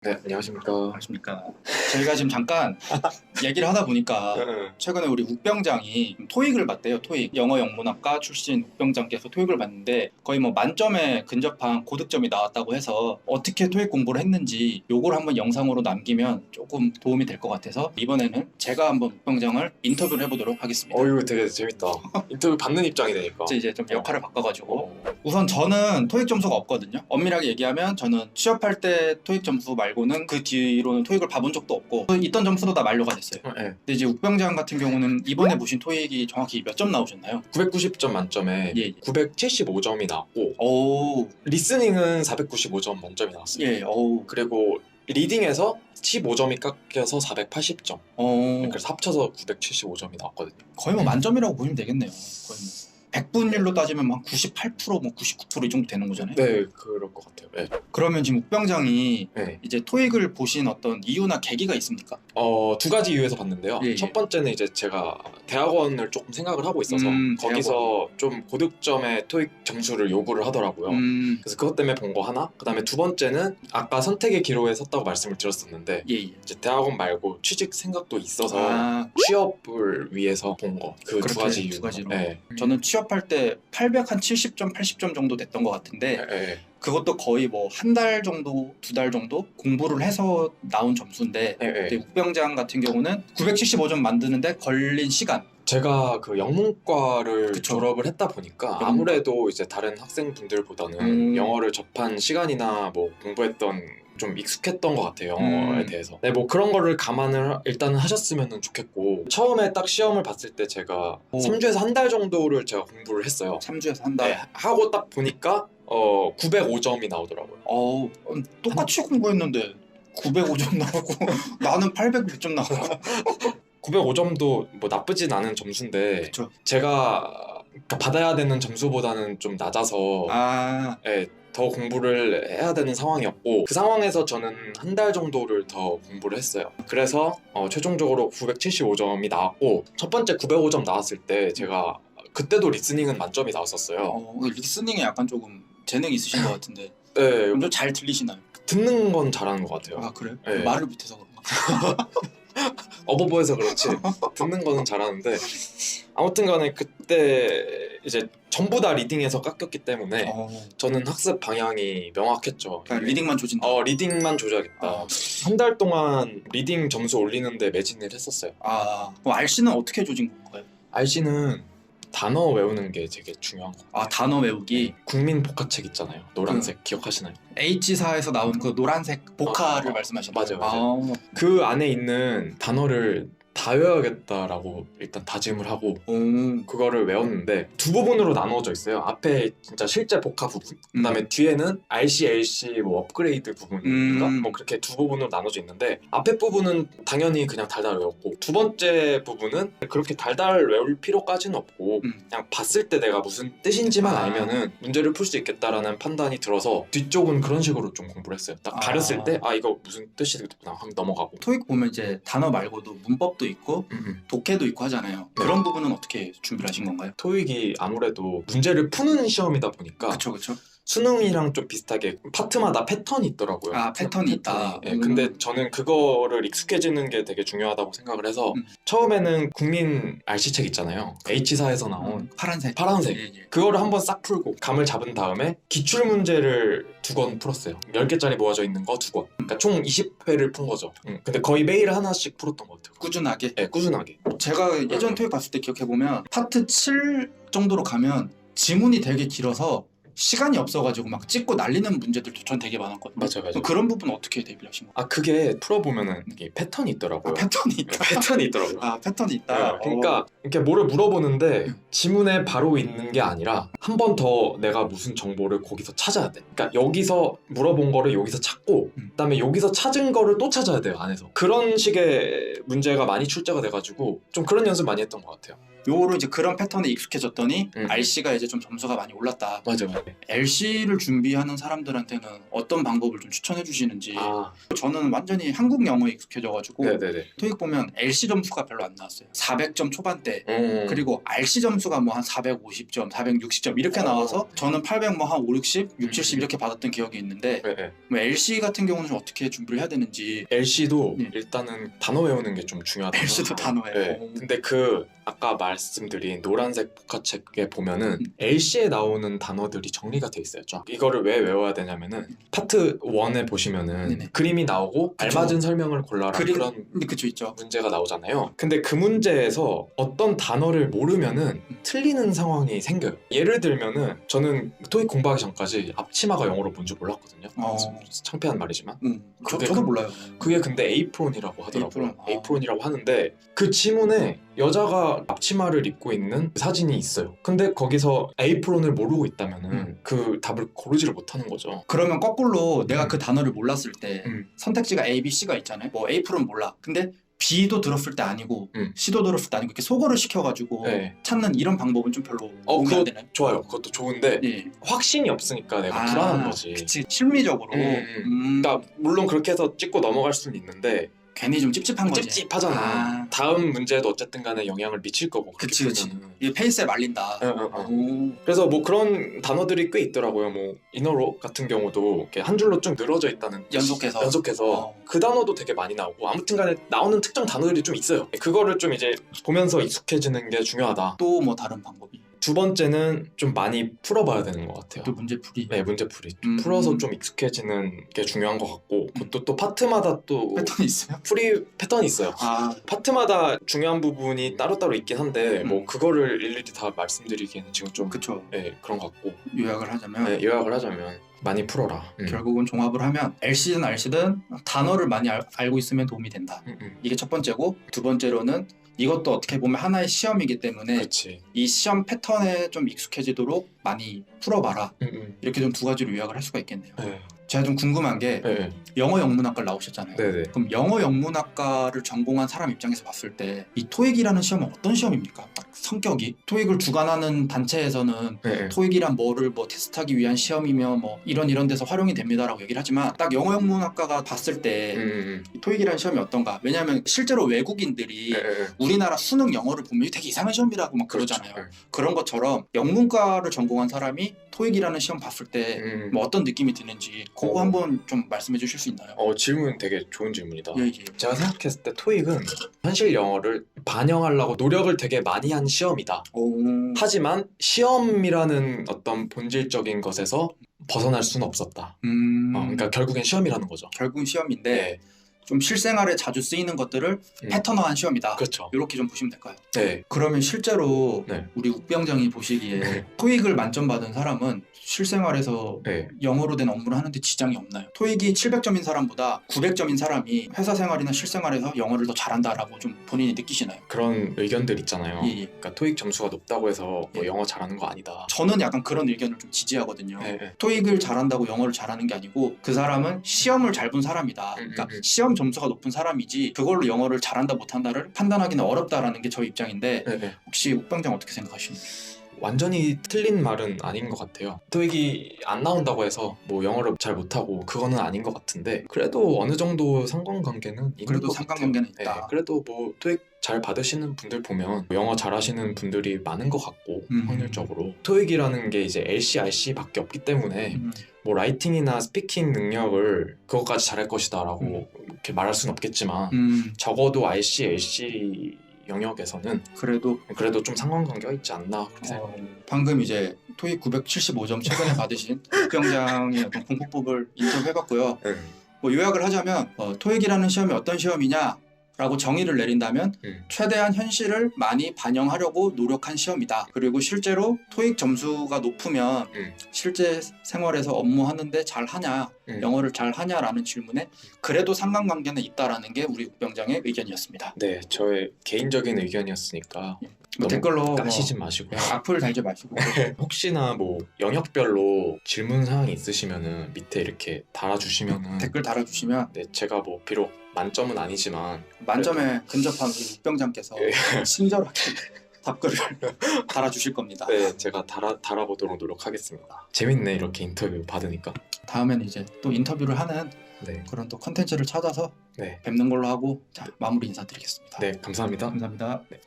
네, 안녕하십니까. 안녕하십니까. 저희가 지금 잠깐 얘기를 하다 보니까 최근에 우리 욱병장이 토익을 봤대요. 토익 영어 영문학과 출신 욱병장께서 토익을 봤는데 거의 뭐 만점에 근접한 고득점이 나왔다고 해서 어떻게 토익 공부를 했는지 요걸 한번 영상으로 남기면 조금 도움이 될 것 같아서 이번에는 제가 한번 욱병장을 인터뷰를 해보도록 하겠습니다. 이거 되게 재밌다. 인터뷰 받는 입장이 되니까. 이제 좀 역할을 바꿔가지고 우선 저는 토익 점수가 없거든요. 엄밀하게 얘기하면 저는 취업할 때 토익 점수 말고는 그 뒤로는 토익을 봐본 적도 없고 있던 점수도 다 만료가 됐어요. 네. 근데 이제 욱병장 같은 경우는 이번에 보신 토익이 정확히 몇 점 나오셨나요? 990점 만점에 예. 975점이 나왔고 오. 리스닝은 495점 만점이 나왔어요. 예. 오. 그리고 리딩에서 15점이 깎여서 480점. 그래서 합쳐서 975점이 나왔거든요. 거의 뭐 만점이라고 보시면 되겠네요. 거의 뭐 100분율로 따지면 한 98%, 뭐 99% 이 정도 되는 거잖아요. 네, 그럴 것 같아요. 네. 그러면 지금 욱병장이 네. 이제 토익을 보신 어떤 이유나 계기가 있습니까? 두 가지 이유에서 봤는데요. 예. 첫 번째는 이제 제가 대학원을 조금 생각을 하고 있어서 거기서 좀 고득점의 토익 점수를 요구를 하더라고요. 그래서 그것 때문에 본 거 하나. 그다음에 두 번째는 아까 선택의 기로에 섰다고 말씀을 드렸었는데 예. 이제 대학원 말고 취직 생각도 있어서 취업을 위해서 본 거. 그 두 가지 이유. 두 가지로. 네. 저는 취업할 때 870점, 80점 정도 됐던 것 같은데 네. 그것도 거의 뭐 한 달 정도, 두 달 정도 공부를 해서 나온 점수인데 근데 욱병장 같은 경우는 975점 만드는데 걸린 시간 제가 그 영문과를 그쵸. 졸업을 했다 보니까 아무래도 이제 다른 학생분들보다는 영어를 접한 시간이나 뭐 공부했던 좀 익숙했던 것 같아요. 영어에 대해서. 네, 뭐 그런 거를 감안을 일단은 하셨으면 좋겠고 처음에 딱 시험을 봤을 때 제가 3주에서 한 달 정도를 제가 공부를 했어요. 3주에서 한 달? 네, 하고 딱 보니까 905점이 나오더라고요. 똑같이 공부했는데 905점 나오고 나는 800점 나오고 905점도 뭐 나쁘진 않은 점수인데 그쵸. 제가 받아야 되는 점수보다는 좀 낮아서 네, 더 공부를 해야 되는 상황이었고 그 상황에서 저는 한 달 정도를 더 공부를 했어요. 그래서 최종적으로 975점이 나왔고 첫 번째 905점 나왔을 때 제가 그때도 리스닝은 만점이 나왔었어요. 리스닝에 약간 조금 재능이 있으신 것 같은데 네, 좀 잘 들리시나요? 듣는 건 잘하는 것 같아요. 아 그래요? 네. 말을 못해서 그런가? 어버버해서 그렇지 듣는 거는 잘하는데 아무튼 간에 그때 이제 전부 다 리딩에서 깎였기 때문에 저는 학습 방향이 명확했죠. 그러니까 리딩만 조진다. 리딩만 조져야겠다. 한 달 동안 리딩 점수 올리는데 매진을 했었어요. 그럼 RC는 어떻게 조진 건가요? RC는 단어 외우는 게 되게 중요한 거 같아요. 단어 외우기? 국민 복화책 있잖아요. 노란색 기억하시나요? H사에서 나온 그 노란색 복화를 말씀하시는 거예요? 맞아요. 그 안에 있는 단어를 다 외워야겠다라고 일단 다짐을 하고 그거를 외웠는데 두 부분으로 나누어져 있어요. 앞에 진짜 실제 복화 부분, 그다음에 뒤에는 RC, LC 뭐 업그레이드 부분인가? 뭐 그렇게 두 부분으로 나눠져 있는데 앞에 부분은 당연히 그냥 달달 외웠고 두 번째 부분은 그렇게 달달 외울 필요까지는 없고 그냥 봤을 때 내가 무슨 뜻인지만 알면은 문제를 풀 수 있겠다라는 판단이 들어서 뒤쪽은 그런 식으로 좀 공부를 했어요. 딱 가렸을 때 이거 무슨 뜻이구나 하면 넘어가고. 토익 보면 이제 단어 말고도 문법도 있고 독해도 있고 하잖아요. 그런 부분은 어떻게 준비를 하신 건가요? 토익이 아무래도 문제를 푸는 시험이다 보니까 그쵸. 수능이랑 좀 비슷하게 파트마다 패턴이 있더라고요. 패턴이 있다. 네, 근데 저는 그거를 익숙해지는 게 되게 중요하다고 생각을 해서 처음에는 국민 RC책 있잖아요. H사에서 나온 파란색 예. 그거를 한번 싹 풀고 감을 잡은 다음에 기출문제를 2권 풀었어요. 10개짜리 모아져 있는 거 2권. 그러니까 총 20회를 푼 거죠. 근데 거의 매일 하나씩 풀었던 것 같아요. 꾸준하게? 네, 꾸준하게. 제가 예전 토익 봤을 때 기억해보면 파트 7 정도로 가면 지문이 되게 길어서 시간이 없어가지고 막 찍고 날리는 문제들도 전 되게 많았거든요. 맞아요. 그런 부분 어떻게 대비를 하신 거예요? 그게 풀어보면은 이게 패턴이 있더라고요. 패턴이 있다. 패턴이 있더라고요. 패턴이 있다. 그러니까 이렇게 뭐를 물어보는데 지문에 바로 있는 게 아니라 한 번 더 내가 무슨 정보를 거기서 찾아야 돼. 그러니까 여기서 물어본 거를 여기서 찾고 그다음에 여기서 찾은 거를 또 찾아야 돼요, 안에서. 그런 식의 문제가 많이 출제가 돼가지고 좀 그런 연습 많이 했던 것 같아요. 요로 이제 그런 패턴에 익숙해졌더니 음. RC가 이제 좀 점수가 많이 올랐다. 맞아. LC를 준비하는 사람들한테는 어떤 방법을 좀 추천해 주시는지. 아, 저는 완전히 한국 영어에 익숙해져가지고 네네네. 토익 보면 LC 점수가 별로 안 나왔어요. 400점 초반대. 그리고 그리고 RC 점수가 뭐 한 450점, 460점 이렇게 나와서 저는 800 뭐 한 5, 60, 6, 70 이렇게 받았던 기억이 있는데 네. 뭐 LC 같은 경우는 좀 어떻게 준비를 해야 되는지. LC도 네. 일단은 단어 외우는 게 좀 중요하다. LC도 단어예요. 네. 근데 그 아까 말씀드린 노란색 복화책에 보면은 LC에 나오는 단어들이 정리가 돼 있어요. 쫙. 이거를 왜 외워야 되냐면은 파트 1에 보시면은 네네. 그림이 나오고 그쵸. 알맞은 설명을 골라라 그런 근데 그쵸 있죠. 문제가 나오잖아요. 근데 그 문제에서 어떤 단어를 모르면은 틀리는 상황이 생겨요. 예를 들면은 저는 토익 공부하기 전까지 앞치마가 영어로 뭔지 몰랐거든요. 창피한 말이지만. 저도 몰라요. 그게 근데 에이프론이라고 하더라고요. 에이프론. 에이프론이라고 하는데 그 지문에 여자가 앞치마를 입고 있는 사진이 있어요. 근데 거기서 에이프론을 모르고 있다면은 그 답을 고르지를 못하는 거죠. 그러면 거꾸로 내가 그 단어를 몰랐을 때 음. 선택지가 A, B, C가 있잖아요. 뭐 A프로는 몰라. 근데 B도 들었을 때 아니고 음. C도 들었을 때 아니고 이렇게 소거를 시켜가지고 네. 찾는 이런 방법은 좀 별로 도움이 그거 안 되나요? 좋아요. 그것도 좋은데 예. 확신이 없으니까 내가 불안한 거지. 그치. 심리적으로. 그러니까 물론 그렇게 해서 찍고 넘어갈 수는 있는데 괜히 좀 찝찝한 거지. 찝찝하잖아. 다음 문제도 어쨌든 간에 영향을 미칠 거고. 그치. 그러면은. 이게 페이스에 말린다. 오. 그래서 뭐 그런 단어들이 꽤 있더라고요. 뭐 이너로 같은 경우도 이렇게 한 줄로 쭉 늘어져 있다는 연속해서. 그 단어도 되게 많이 나오고 아무튼간에 나오는 특정 단어들이 좀 있어요. 그거를 좀 이제 보면서 익숙해지는 게 중요하다. 또 뭐 다른 방법이. 두 번째는 좀 많이 풀어봐야 되는 것 같아요. 또 문제풀이. 네, 문제풀이. 풀어서 좀 익숙해지는 게 중요한 것 같고 그것도 또 파트마다 또 패턴이 있어요? 풀이 패턴이 있어요. 파트마다 중요한 부분이 따로따로 있긴 한데 뭐 그거를 일일이 다 말씀드리기에는 지금 좀 그쵸. 네, 그런 것 같고 요약을 하자면 네, 요약을 하자면 많이 풀어라. 결국은 종합을 하면 LC든 RC든 단어를 많이 알고 있으면 도움이 된다. 이게 첫 번째고 두 번째로는 이것도 어떻게 보면 하나의 시험이기 때문에 그렇지. 이 시험 패턴에 좀 익숙해지도록 많이 풀어봐라. 이렇게 좀 두 가지로 요약을 할 수가 있겠네요. 네. 제가 좀 궁금한 게 네. 영어 영문학과를 나오셨잖아요. 네네. 그럼 영어 영문학과를 전공한 사람 입장에서 봤을 때 이 토익이라는 시험은 어떤 시험입니까? 딱 성격이 토익을 주관하는 단체에서는 네. 토익이란 뭐를 뭐 테스트하기 위한 시험이며 뭐 이런 데서 활용이 됩니다라고 얘기를 하지만 딱 영어 영문학과가 봤을 때 이 토익이라는 시험이 어떤가? 왜냐하면 실제로 외국인들이 우리나라 수능 영어를 보면 되게 이상한 시험이라고 막 그러잖아요. 그렇죠. 그런 것처럼 영문과를 전공한 사람이 토익이라는 시험 봤을 때 뭐 어떤 느낌이 드는지 그거 한번 좀 말씀해 주실 수 있나요? 질문 되게 좋은 질문이다. 예. 제가 생각했을 때 토익은 현실 영어를 반영하려고 노력을 되게 많이 한 시험이다. 하지만 시험이라는 어떤 본질적인 것에서 벗어날 수는 없었다. 그러니까 결국엔 시험이라는 거죠. 결국은 시험인데 네. 좀 실생활에 자주 쓰이는 것들을 패턴화한 시험이다. 그렇죠. 이렇게 좀 보시면 될까요? 네. 그러면 실제로 네. 우리 욱병장이 보시기에 토익을 만점 받은 사람은 실생활에서 네. 영어로 된 업무를 하는데 지장이 없나요? 토익이 700점인 사람보다 900점인 사람이 회사 생활이나 실생활에서 영어를 더 잘한다라고 좀 본인이 느끼시나요? 그런 의견들 있잖아요. 예. 그러니까 토익 점수가 높다고 해서 뭐 영어 잘하는 거 아니다. 저는 약간 그런 의견을 좀 지지하거든요. 네. 토익을 잘한다고 영어를 잘하는 게 아니고 그 사람은 시험을 잘 본 사람이다. 그러니까 시험 점수가 높은 사람이지 그걸로 영어를 잘한다 못한다를 판단하기는 어렵다라는 게 저희 입장인데 네. 혹시 욱병장 어떻게 생각하시나요? 완전히 틀린 말은 아닌 것 같아요. 토익이 안 나온다고 해서 뭐 영어를 잘 못하고 그거는 아닌 것 같은데 그래도 어느 정도 상관관계는 있는 그래도 것 상관관계는 같아요. 있다. 네, 그래도 뭐 토익 잘 받으시는 분들 보면 영어 잘하시는 분들이 많은 것 같고 확률적으로 토익이라는 게 이제 LC, RC밖에 없기 때문에 뭐 라이팅이나 스피킹 능력을 그것까지 잘할 것이다라고 이렇게 말할 수는 없겠지만 적어도 RC, LC 영역에서는 그래도 좀 상관관계가 있지 않나 그렇게 생각합니다. 방금 이제 토익 975점 최근에 받으신 욱병장의 어떤 공부법을 인터뷰해봤고요. 뭐 요약을 하자면 토익이라는 시험이 어떤 시험이냐 라고 정의를 내린다면 최대한 현실을 많이 반영하려고 노력한 시험이다. 그리고 실제로 토익 점수가 높으면 실제 생활에서 업무하는데 잘하냐, 영어를 잘하냐라는 질문에 그래도 상관관계는 있다라는 게 우리 욱병장의 의견이었습니다. 네, 저의 개인적인 의견이었으니까 뭐 댓글로 까시지 마시고요. 악플 달지 마시고 혹시나 뭐 영역별로 질문 사항이 있으시면은 밑에 이렇게 달아주시면은 댓글 달아주시면 네, 제가 뭐 비록 만점은 아니지만 만점에 근접한 우리 욱병장께서 친절하게 답글을 달아주실 겁니다. 네, 제가 달아보도록 노력하겠습니다. 재밌네, 이렇게 인터뷰 받으니까. 다음에는 이제 또 인터뷰를 하는 네, 그런 또 컨텐츠를 찾아서 네, 뵙는 걸로 하고 자 마무리 인사드리겠습니다. 네, 감사합니다. 감사합니다. 네.